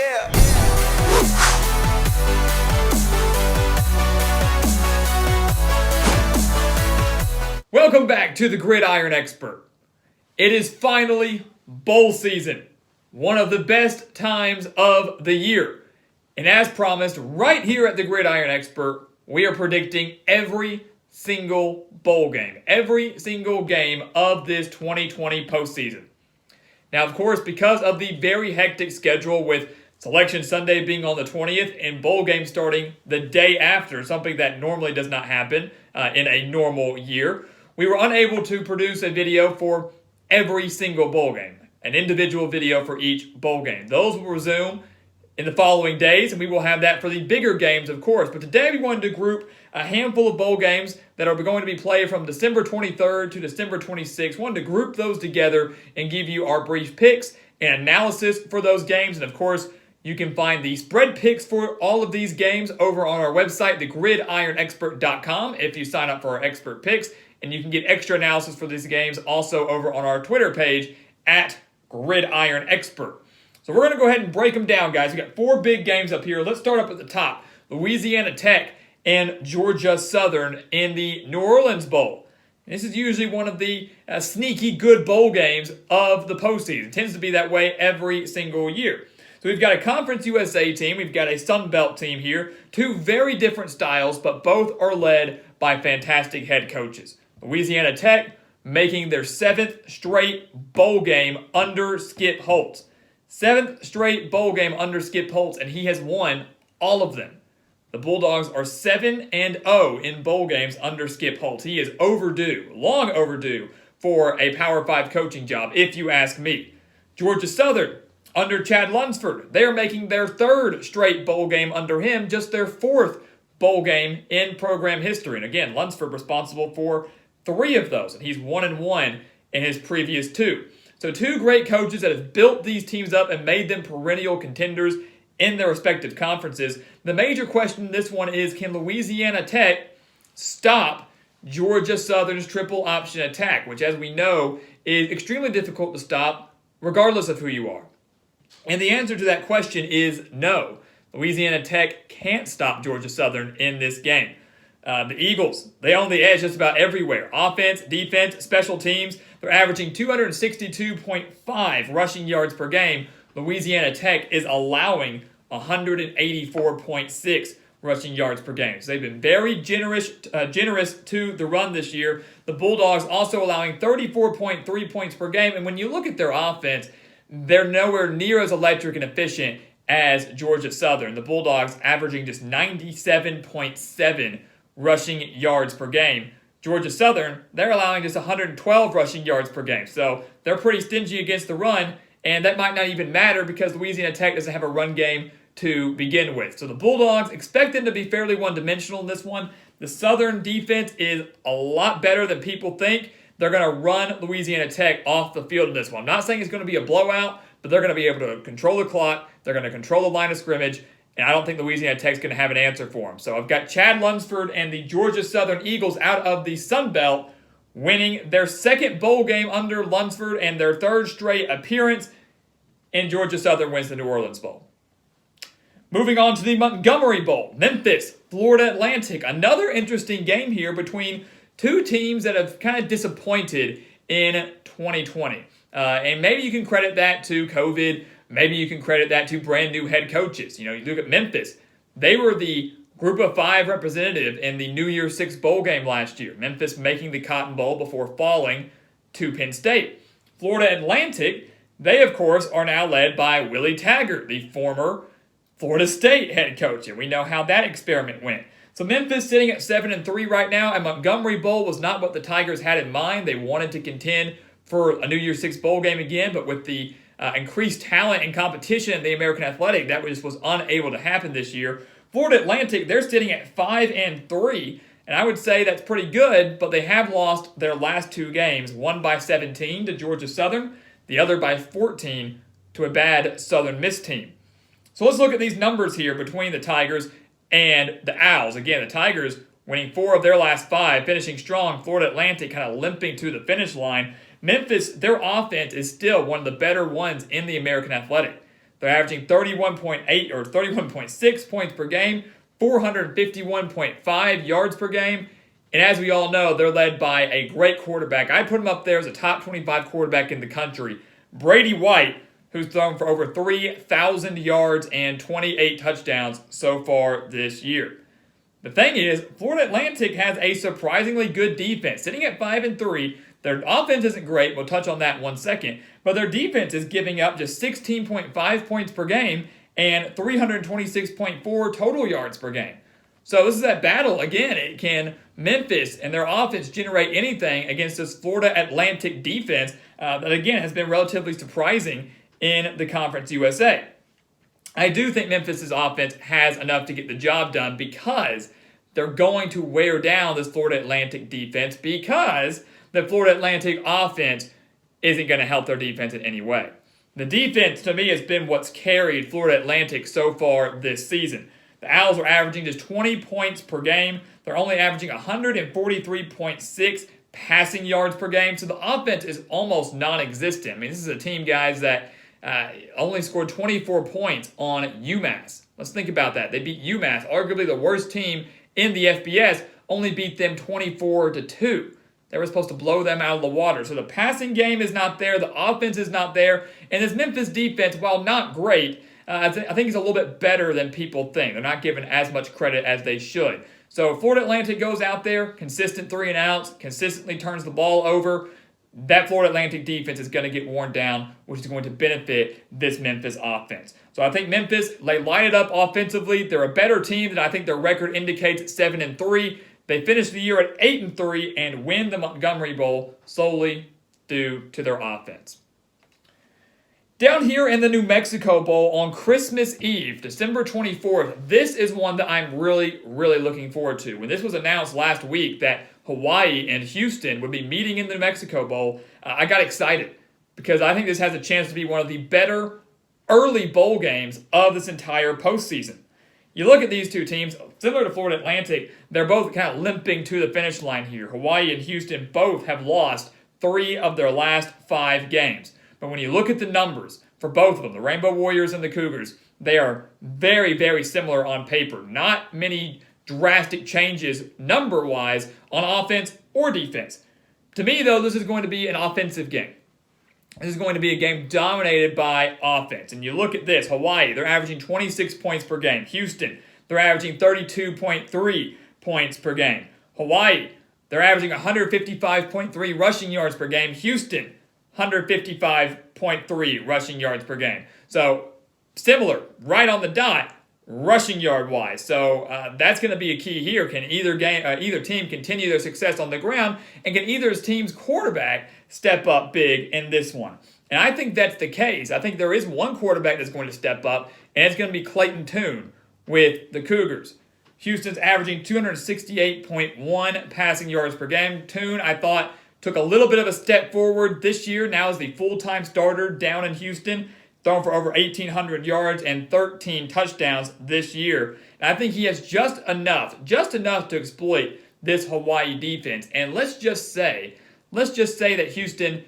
Yeah. Welcome back to the Gridiron Expert. It is finally bowl season, one of the best times of the year. And as promised, right here at the Gridiron Expert, we are predicting every single bowl game, every single game of this 2020 postseason. Now, of course, because of the very hectic schedule with Selection Sunday being on the 20th and bowl game starting the day after, something that normally does not happen in a normal year, we were unable to produce a video for every single bowl game, an individual video for each bowl game. Those will resume in the following days, and we will have that for the bigger games, of course. But today we wanted to group a handful of bowl games that are going to be played from December 23rd to December 26th. Wanted to group those together and give you our brief picks and analysis for those games. And of course, you can find the spread picks for all of these games over on our website, thegridironexpert.com, if you sign up for our expert picks. And you can get extra analysis for these games also over on our Twitter page at Gridiron Expert. So we're going to go ahead and break them down, guys. We got four big games up here. Let's start up at the top. Louisiana Tech and Georgia Southern in the New Orleans Bowl. This is usually one of the sneaky good bowl games of the postseason. It tends to be that way every single year. So we've got a Conference USA team. We've got a Sun Belt team here. Two very different styles, but both are led by fantastic head coaches. Louisiana Tech making their seventh straight bowl game under Skip Holtz. Seventh straight bowl game under Skip Holtz, and he has won all of them. The Bulldogs are 7-0 in bowl games under Skip Holtz. He is overdue, long overdue, for a Power 5 coaching job, if you ask me. Georgia Southern, under Chad Lunsford, they are making their third straight bowl game under him, just their fourth bowl game in program history. And again, Lunsford responsible for 3 of those, and he's 1-1 in his previous 2. So 2 great coaches that have built these teams up and made them perennial contenders in their respective conferences. The major question in this one is, can Louisiana Tech stop Georgia Southern's triple option attack, which, as we know, is extremely difficult to stop regardless of who you are? And the answer to that question is no. Louisiana Tech can't stop Georgia Southern in this game. The Eagles, they own the edge just about everywhere. Offense, defense, special teams. They're averaging 262.5 rushing yards per game. Louisiana Tech is allowing 184.6 rushing yards per game. So they've been very generous to the run this year. The Bulldogs also allowing 34.3 points per game. And when you look at their offense, they're nowhere near as electric and efficient as Georgia Southern. The Bulldogs averaging just 97.7 rushing yards per game. Georgia Southern, they're allowing just 112 rushing yards per game. So they're pretty stingy against the run, and that might not even matter because Louisiana Tech doesn't have a run game to begin with. So the Bulldogs expect them to be fairly one-dimensional in this one. The Southern defense is a lot better than people think. They're going to run Louisiana Tech off the field in this one. I'm not saying it's going to be a blowout, but they're going to be able to control the clock. They're going to control the line of scrimmage. And I don't think Louisiana Tech's going to have an answer for them. So I've got Chad Lunsford and the Georgia Southern Eagles out of the Sun Belt winning their second bowl game under Lunsford and their third straight appearance. And Georgia Southern wins the New Orleans Bowl. Moving on to the Montgomery Bowl. Memphis, Florida Atlantic. Another interesting game here between two teams that have kind of disappointed in 2020. And maybe you can credit that to COVID. Maybe you can credit that to brand new head coaches. You look at Memphis. They were the Group of 5 representative in the New Year's 6 bowl game last year. Memphis making the Cotton Bowl before falling to Penn State. Florida Atlantic, they of course are now led by Willie Taggart, the former Florida State head coach. And we know how that experiment went. So Memphis sitting at 7-3 right now, and Montgomery Bowl was not what the Tigers had in mind. They wanted to contend for a New Year's 6 bowl game again, but with the increased talent and competition in the American Athletic, that was unable to happen this year. Florida Atlantic, they're sitting at 5-3, and I would say that's pretty good, but they have lost their last 2 games, one by 17 to Georgia Southern, the other by 14 to a bad Southern Miss team. So let's look at these numbers here between the Tigers and the Owls. Again, the Tigers winning 4 of their last 5, finishing strong. Florida Atlantic kind of limping to the finish line. Memphis, their offense is still one of the better ones in the American Athletic. They're averaging 31.8 or 31.6 points per game, 451.5 yards per game. And as we all know, they're led by a great quarterback. I put him up there as a top 25 quarterback in the country, Brady White, who's thrown for over 3,000 yards and 28 touchdowns so far this year. The thing is, Florida Atlantic has a surprisingly good defense. Sitting at 5-3, their offense isn't great. We'll touch on that in 1 second. But their defense is giving up just 16.5 points per game and 326.4 total yards per game. So this is that battle. Again, can Memphis and their offense generate anything against this Florida Atlantic defense that, again, has been relatively surprising in the Conference USA? I do think Memphis' offense has enough to get the job done because they're going to wear down this Florida Atlantic defense because the Florida Atlantic offense isn't going to help their defense in any way. The defense, to me, has been what's carried Florida Atlantic so far this season. The Owls are averaging just 20 points per game. They're only averaging 143.6 passing yards per game, so the offense is almost non-existent. I mean, this is a team, guys, that only scored 24 points on UMass. Let's think about that. They beat UMass, arguably the worst team in the FBS, only beat them 24-2. They were supposed to blow them out of the water. So the passing game is not there. The offense is not there. And this Memphis defense, while not great, I think it's a little bit better than people think. They're not given as much credit as they should. So Florida Atlantic goes out there, consistent 3-and-outs, consistently turns the ball over. That Florida Atlantic defense is going to get worn down, which is going to benefit this Memphis offense. So I think Memphis, they light it up offensively. They're a better team than I think their record indicates at 7-3. They finished the year at 8-3 and win the Montgomery Bowl solely due to their offense. Down here in the New Mexico Bowl on Christmas Eve, December 24th, this is one that I'm really, really looking forward to. When this was announced last week that Hawaii and Houston would be meeting in the New Mexico Bowl, I got excited because I think this has a chance to be one of the better early bowl games of this entire postseason. You look at these two teams, similar to Florida Atlantic, they're both kind of limping to the finish line here. Hawaii and Houston both have lost 3 of their last 5 games. But when you look at the numbers for both of them, the Rainbow Warriors and the Cougars, they are very, very similar on paper. Not many drastic changes number-wise on offense or defense. To me, though, this is going to be an offensive game. This is going to be a game dominated by offense. And you look at this, Hawaii, they're averaging 26 points per game. Houston, they're averaging 32.3 points per game. Hawaii, they're averaging 155.3 rushing yards per game. Houston, 155.3 rushing yards per game. So similar, right on the dot, rushing yard wise. So that's going to be a key here. Can either team continue their success on the ground, and can either team's quarterback step up big in this one? And I think that's the case. I think there is one quarterback that's going to step up, and it's going to be Clayton Tune with the Cougars. Houston's averaging 268.1 passing yards per game. Tune, I thought, took a little bit of a step forward this year. Now is the full-time starter down in Houston, thrown for over 1,800 yards and 13 touchdowns this year. And I think he has just enough to exploit this Hawaii defense. And let's just say that Houston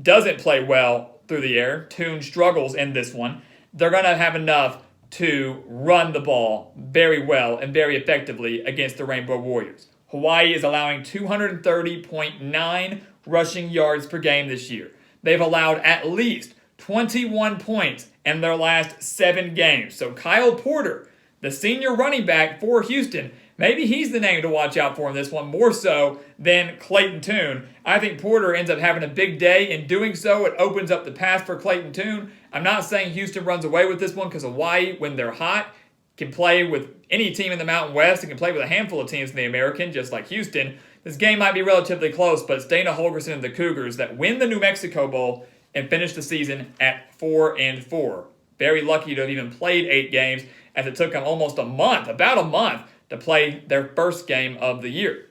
doesn't play well through the air. Tune struggles in this one. They're going to have enough to run the ball very well and very effectively against the Rainbow Warriors. Hawaii is allowing 230.9 rushing yards per game this year. They've allowed at least 21 points in their last 7 games. So Kyle Porter, the senior running back for Houston, maybe he's the name to watch out for in this one, more so than Clayton Tune. I think Porter ends up having a big day. In doing so, it opens up the path for Clayton Tune. I'm not saying Houston runs away with this one because Hawaii, when they're hot, can play with any team in the Mountain West and can play with a handful of teams in the American, just like Houston. This game might be relatively close, but it's Dana Holgorsen and the Cougars that win the New Mexico Bowl and finish the season at 4-4. Very lucky to have even played 8 games, as it took them almost about a month, to play their first game of the year.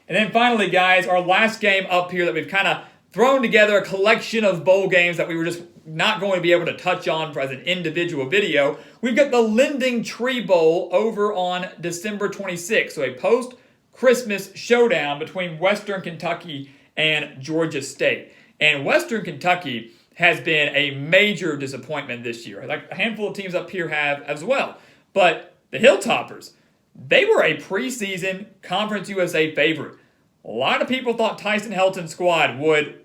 And then finally, guys, our last game up here that we've kind of thrown together, a collection of bowl games that we were just not going to be able to touch on as an individual video. We've got the Lending Tree Bowl over on December 26th, so a post-Christmas showdown between Western Kentucky and Georgia State. And Western Kentucky has been a major disappointment this year. Like a handful of teams up here have as well. But the Hilltoppers, they were a preseason Conference USA favorite. A lot of people thought Tyson Helton's squad would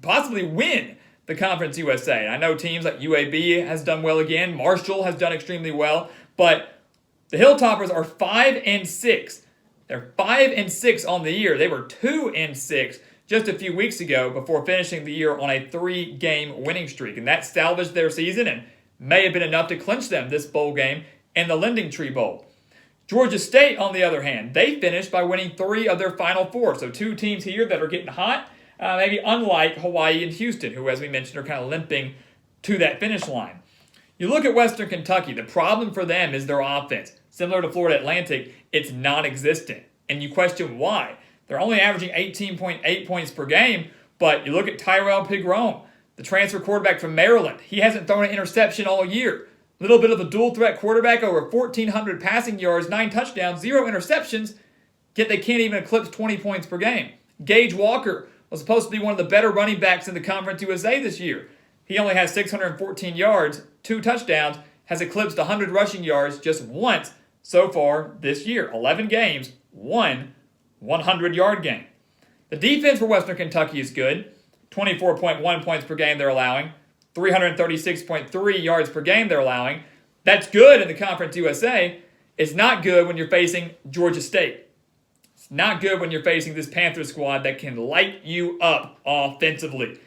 possibly win the Conference USA. I know teams like UAB has done well again. Marshall has done extremely well. But the Hilltoppers are 5-6. They're 5-6 on the year. They were 2-6 just a few weeks ago before finishing the year on a 3-game winning streak. And that salvaged their season and may have been enough to clinch them this bowl game in the Lending Tree Bowl. Georgia State, on the other hand, they finished by winning 3 of their final 4. So 2 teams here that are getting hot, maybe unlike Hawaii and Houston, who, as we mentioned, are kind of limping to that finish line. You look at Western Kentucky, the problem for them is their offense. Similar to Florida Atlantic, it's non-existent. And you question why. They're only averaging 18.8 points per game, but you look at Tyrell Pigrome, the transfer quarterback from Maryland. He hasn't thrown an interception all year. A little bit of a dual-threat quarterback, over 1,400 passing yards, 9 touchdowns, 0 interceptions, yet they can't even eclipse 20 points per game. Gage Walker was supposed to be one of the better running backs in the Conference USA this year. He only has 614 yards, 2 touchdowns, has eclipsed 100 rushing yards just once so far this year. 11 games, 1 100-yard game. The defense for Western Kentucky is good. 24.1 points per game they're allowing. 336.3 yards per game they're allowing. That's good in the Conference USA. It's not good when you're facing Georgia State. It's not good when you're facing this Panthers squad that can light you up offensively.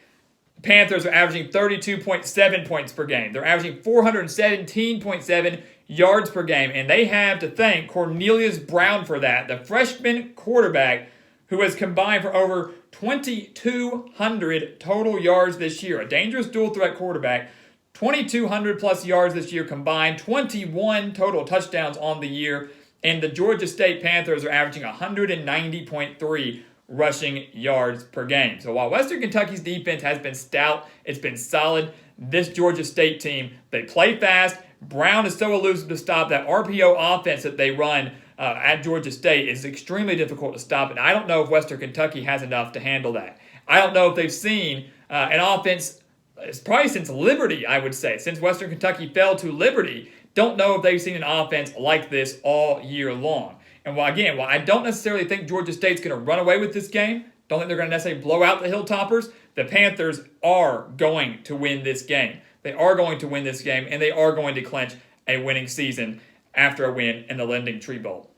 The Panthers are averaging 32.7 points per game. They're averaging 417.7 yards per game, and they have to thank Cornelius Brown for that, the freshman quarterback who has combined for over 2,200 total yards this year. A dangerous dual-threat quarterback, 2,200 plus yards this year combined, 21 total touchdowns on the year, and the Georgia State Panthers are averaging 190.3 rushing yards per game. So while Western Kentucky's defense has been stout, it's been solid, this Georgia State team, they play fast. Brown is so elusive to stop. That RPO offense that they run at Georgia State is extremely difficult to stop, and I don't know if Western Kentucky has enough to handle that. I don't know if they've seen an offense, it's probably since Liberty, I would say, since Western Kentucky fell to Liberty, don't know if they've seen an offense like this all year long. And while I don't necessarily think Georgia State's going to run away with this game, don't think they're going to necessarily blow out the Hilltoppers, the Panthers are going to win this game. They are going to win this game, and they are going to clinch a winning season after a win in the Lending Tree Bowl.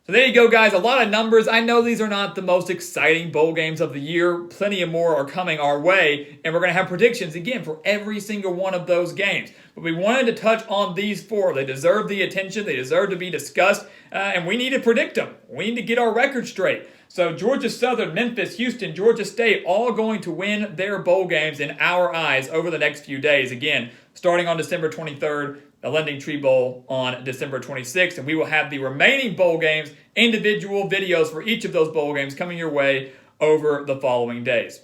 So there you go, guys. A lot of numbers. I know these are not the most exciting bowl games of the year. Plenty of more are coming our way, and we're going to have predictions, again, for every single one of those games. But we wanted to touch on these 4. They deserve the attention. They deserve to be discussed, and we need to predict them. We need to get our record straight. So Georgia Southern, Memphis, Houston, Georgia State, all going to win their bowl games in our eyes over the next few days. Again, starting on December 23rd, the Lending Tree Bowl on December 26th, and we will have the remaining bowl games, individual videos for each of those bowl games coming your way over the following days.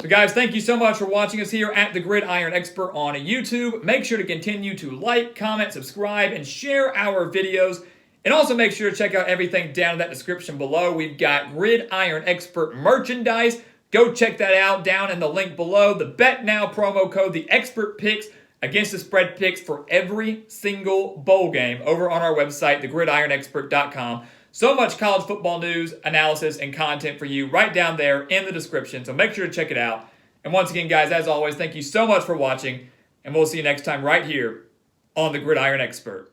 So guys, thank you so much for watching us here at the Gridiron Expert on YouTube. Make sure to continue to like, comment, subscribe, and share our videos. And also make sure to check out everything down in that description below. We've got Gridiron Expert merchandise. Go check that out down in the link below. The BetNow promo code, the Expert Picks against the spread picks for every single bowl game over on our website, thegridironexpert.com. So much college football news, analysis, and content for you right down there in the description. So make sure to check it out. And once again, guys, as always, thank you so much for watching. And we'll see you next time right here on the Gridiron Expert.